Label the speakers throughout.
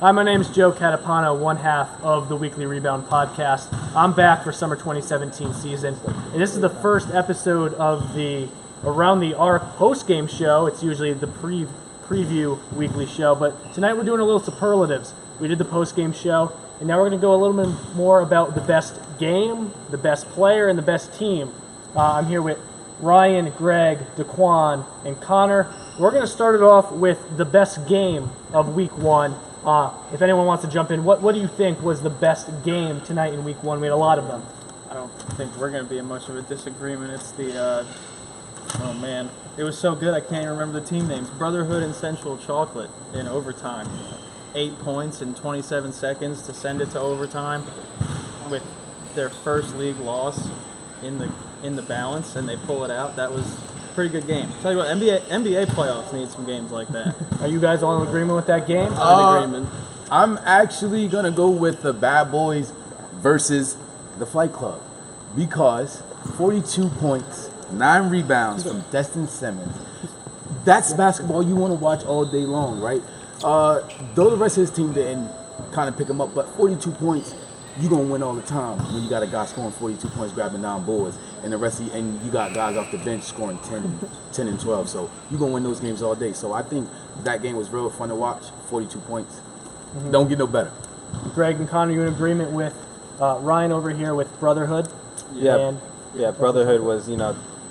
Speaker 1: Hi, my name is Joe Catapano, one half of the Weekly Rebound podcast. I'm back for summer 2017 season, and this is the first episode of the Around the Arc post-game show. It's usually the preview weekly show, but tonight we're doing a little superlatives. We did the post-game show, and now we're going to go a little bit more about the best game, the best player, and the best team. I'm here with Ryan, Greg, Daquan, and Connor. We're going to start it off with the best game of Week 1. If anyone wants to jump in, what do you think was the best game tonight in Week 1? We had a lot of them.
Speaker 2: I don't think we're going to be in much of a disagreement. It's the, oh man, it was so good I can't even remember the team names. Brotherhood and Central Chocolate in overtime. 8 points in 27 seconds to send it to overtime with their first league loss in the balance, and they pull it out. That was a pretty good game. Tell you what, NBA playoffs need some games like that.
Speaker 1: Are you guys all in agreement with that game?
Speaker 2: I'm in agreement.
Speaker 3: I'm actually going to go with the Bad Boys versus the Flight Club because 42 points, 9 rebounds from Destin Simmons. That's basketball you want to watch all day long, right? Though the rest of his team didn't kind of pick him up, but 42 points, you're going to win all the time when you got a guy scoring 42 points, grabbing 9 boards, and you got guys off the bench scoring 10 and 12. So you're going to win those games all day. So I think that game was real fun to watch, 42 points. Mm-hmm. Don't get no better.
Speaker 1: Greg and Connor, you in agreement with Ryan over here with Brotherhood?
Speaker 4: Yeah, Brotherhood was,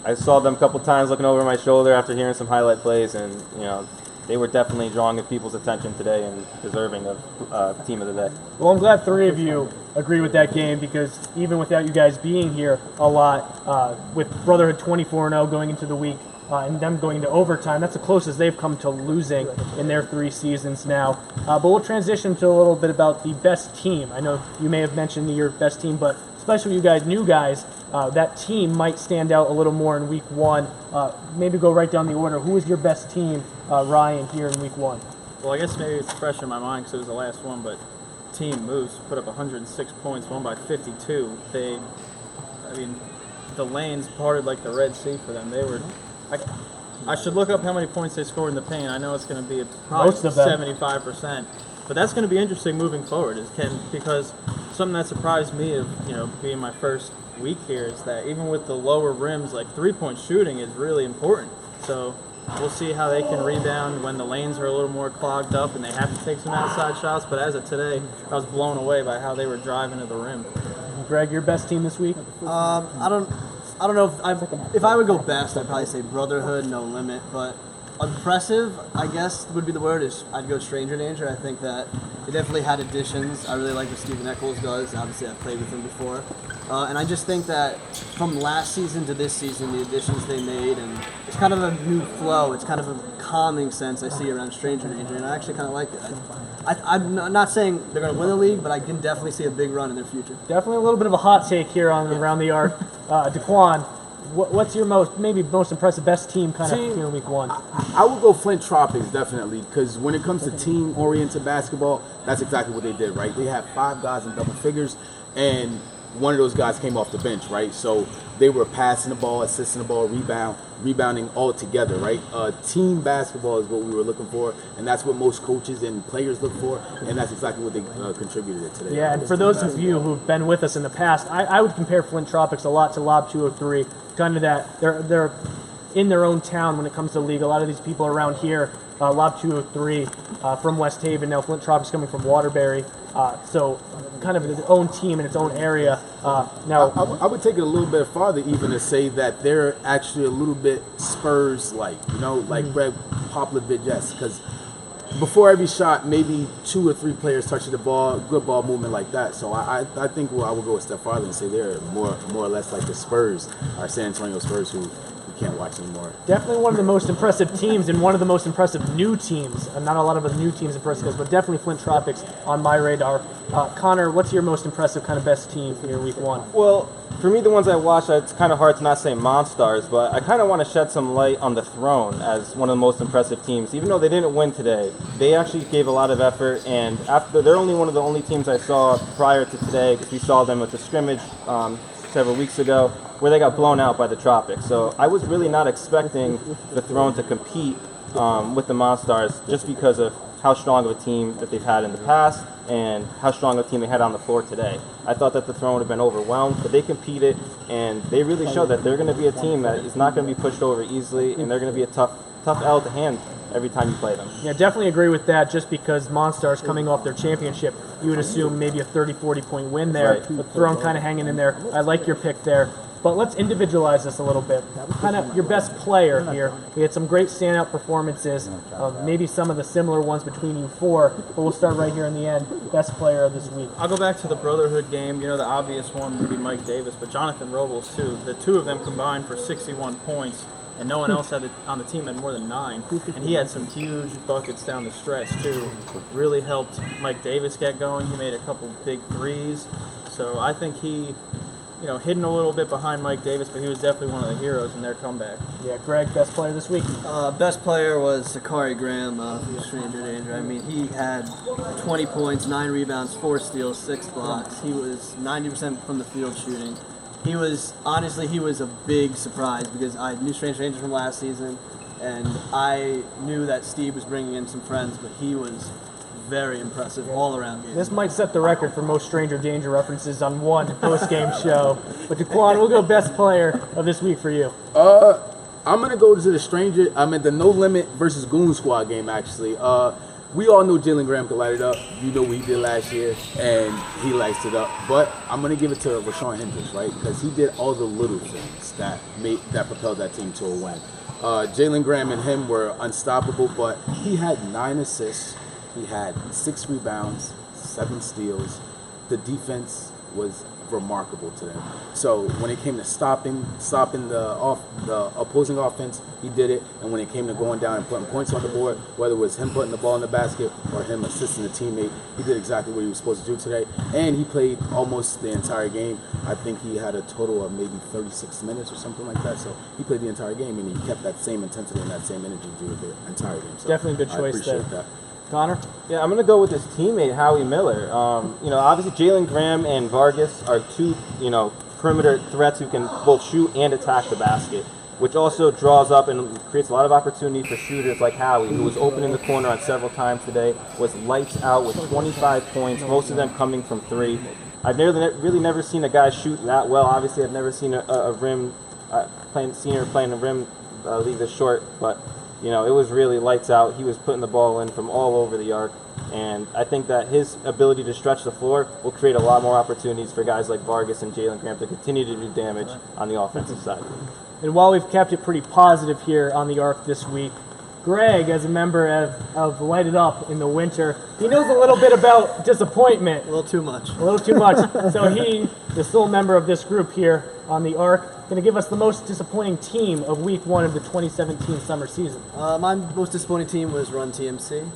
Speaker 4: I saw them a couple times looking over my shoulder after hearing some highlight plays, and, they were definitely drawing people's attention today and deserving of Team of the Day.
Speaker 1: Well, I'm glad 3 of you agree with that game because even without you guys being here a lot, with Brotherhood 24-0 going into the week and them going into overtime, that's the closest they've come to losing in their 3 seasons now. But we'll transition to a little bit about the best team. I know you may have mentioned your best team, but especially you guys, new guys, that team might stand out a little more in Week 1. Maybe go right down the order. Who is your best team, Ryan, here in Week 1?
Speaker 2: Well, I guess maybe it's fresh in my mind because it was the last one, but Team Moose put up 106 points, won by 52. The lanes parted like the Red Sea for them. They were. I should look up how many points they scored in the paint. I know it's going to be probably 75%, but that's going to be interesting moving forward. Because something that surprised me of being my first week here is that even with the lower rims, like 3-point shooting is really important. So we'll see how they can rebound when the lanes are a little more clogged up and they have to take some outside shots. But as of today, I was blown away by how they were driving to the rim.
Speaker 1: Greg, your best team this week?
Speaker 5: I don't know if I would go best, I'd probably say Brotherhood, No Limit. But impressive, I guess would be the word. I'd go Stranger Danger. I think that they definitely had additions. I really like what Stephen Eccles does. Obviously, I've played with him before. And I just think that from last season to this season, the additions they made, and it's kind of a new flow. It's kind of a calming sense I see around Stranger Danger, and I actually kind of like it. I'm not saying they're going to win the league, but I can definitely see a big run in their future.
Speaker 1: Definitely a little bit of a hot take here on Around the Arc. Daquan, what's your most impressive, best team kind of here in Week 1?
Speaker 3: I would go Flint Tropics, definitely, because when it comes to team-oriented basketball, that's exactly what they did, right? They had 5 guys in double figures, and one of those guys came off the bench, right? So they were passing the ball, assisting the ball, rebounding all together, right? Team basketball is what we were looking for, and that's what most coaches and players look for, and that's exactly what they contributed today.
Speaker 1: Yeah, and for those of you who've been with us in the past, I would compare Flint Tropics a lot to Lob 203, kind of that they're in their own town when it comes to the league. A lot of these people around here, Lob 203 from West Haven, now Flint Tropics coming from Waterbury, so kind of its own team in its own area. Now,
Speaker 3: I would take it a little bit farther even to say that they're actually a little bit Spurs-like, like Greg Popovich-esque, because before every shot, maybe 2 or 3 players touching the ball, good ball movement like that. So I think I would go a step farther and say they're more or less like the Spurs, our San Antonio Spurs, who can't watch anymore.
Speaker 1: Definitely one of the most impressive teams and one of the most impressive new teams. Not a lot of the new teams impressive us, but definitely Flint Tropics on my radar. Connor, what's your most impressive kind of best team here in Week 1?
Speaker 4: Well, for me, the ones I watched, it's kind of hard to not say Monstars, but I kind of want to shed some light on the Throne as one of the most impressive teams. Even though they didn't win today, they actually gave a lot of effort, and they're only one of the only teams I saw prior to today, because we saw them at the scrimmage several weeks ago, where they got blown out by the Tropics. So I was really not expecting the Throne to compete with the Monstars just because of how strong of a team that they've had in the past and how strong a team they had on the floor today. I thought that the Throne would have been overwhelmed, but they competed, and they really showed that they're going to be a team that is not going to be pushed over easily, and they're going to be a tough L to hand every time you play them.
Speaker 1: Yeah, definitely agree with that. Just because Monstars coming off their championship, you would assume maybe a 30, 40-point win there.
Speaker 4: Right.
Speaker 1: But Throne kind of hanging in there. I like your pick there. But let's individualize this a little bit. Kind of your best player here. We had some great standout performances, maybe some of the similar ones between you four, but we'll start right here in the end. Best player of this week.
Speaker 2: I'll go back to the Brotherhood game. You know, the obvious one would be Mike Davis, but Jonathan Robles, too. The two of them combined for 61 points, and no one else on the team had more than 9. And he had some huge buckets down the stretch, too. Really helped Mike Davis get going. He made a couple big threes. So I think he, hidden a little bit behind Mike Davis, but he was definitely one of the heroes in their comeback.
Speaker 1: Yeah, Greg, best player this week.
Speaker 5: Best player was Sakari Graham from Stranger Danger. I mean, he had 20 points, 9 rebounds, 4 steals, 6 blocks. He was 90% from the field shooting. He was a big surprise because I knew Stranger Danger from last season, and I knew that Steve was bringing in some friends, but he was very impressive all around game.
Speaker 1: This might set the record for most Stranger Danger references on one post-game show. But Daquan, we'll go best player of this week for you.
Speaker 3: I'm going to go to the No Limit versus Goon Squad game, actually. We all know Jalen Graham could light it up. You know what he did last year, and he lights it up. But I'm going to give it to Rashawn Hendricks, right? Because he did all the little things that propelled that team to a win. Jalen Graham and him were unstoppable, but he had 9 assists. He had 6 rebounds, 7 steals. The defense was remarkable today. So when it came to stopping the opposing offense, he did it. And when it came to going down and putting points on the board, whether it was him putting the ball in the basket or him assisting a teammate, he did exactly what he was supposed to do today. And he played almost the entire game. I think he had a total of maybe 36 minutes or something like that. So he played the entire game, and he kept that same intensity and that same energy through the entire game. So
Speaker 1: definitely a good choice there.
Speaker 3: That.
Speaker 1: Connor?
Speaker 4: Yeah, I'm going to go with his teammate, Howie Miller. Obviously Jalen Graham and Vargas are two, perimeter threats who can both shoot and attack the basket, which also draws up and creates a lot of opportunity for shooters like Howie, who was open in the corner on several times today, was lights out with 25 points, most of them coming from 3. I've really never seen a guy shoot that well. Obviously, I've never seen a rim senior playing a rim league this short, but it was really lights out. He was putting the ball in from all over the arc, and I think that his ability to stretch the floor will create a lot more opportunities for guys like Vargas and Jalen Graham to continue to do damage on the offensive side.
Speaker 1: And while we've kept it pretty positive here on the arc this week, Greg, as a member of Light It Up in the winter, he knows a little bit about disappointment.
Speaker 5: A little too much.
Speaker 1: So he, the sole member of this group here on the arc, going to give us the most disappointing team of week 1 of the 2017 summer season.
Speaker 5: My most disappointing team was Run TMC.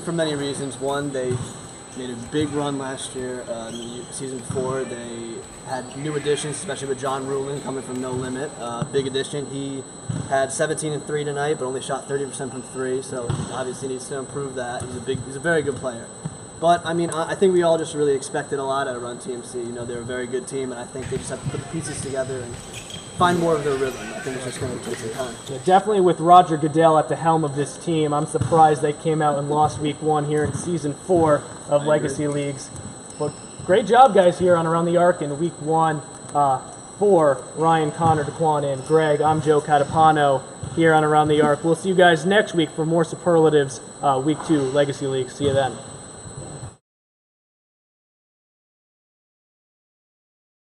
Speaker 5: For many reasons. One, they made a big run last year. Season 4, they had new additions, especially with John Rulin coming from No Limit. Big addition. He had 17 and 3 tonight, but only shot 30% from 3, so obviously needs to improve that. He's a very good player. But, I think we all just really expected a lot out of Run TMC. They're a very good team, and I think they just have to put the pieces together and find more of their rhythm. I think it's just going to take some time.
Speaker 1: Yeah, definitely with Roger Goodell at the helm of this team, I'm surprised they came out and lost week 1 here in season 4 of Legacy Leagues. But great job, guys, here on Around the Arc in week 1 for Ryan, Connor, Daquan, and Greg. I'm Joe Catapano here on Around the Arc. We'll see you guys next week for more superlatives, week 2 Legacy Leagues. See you then.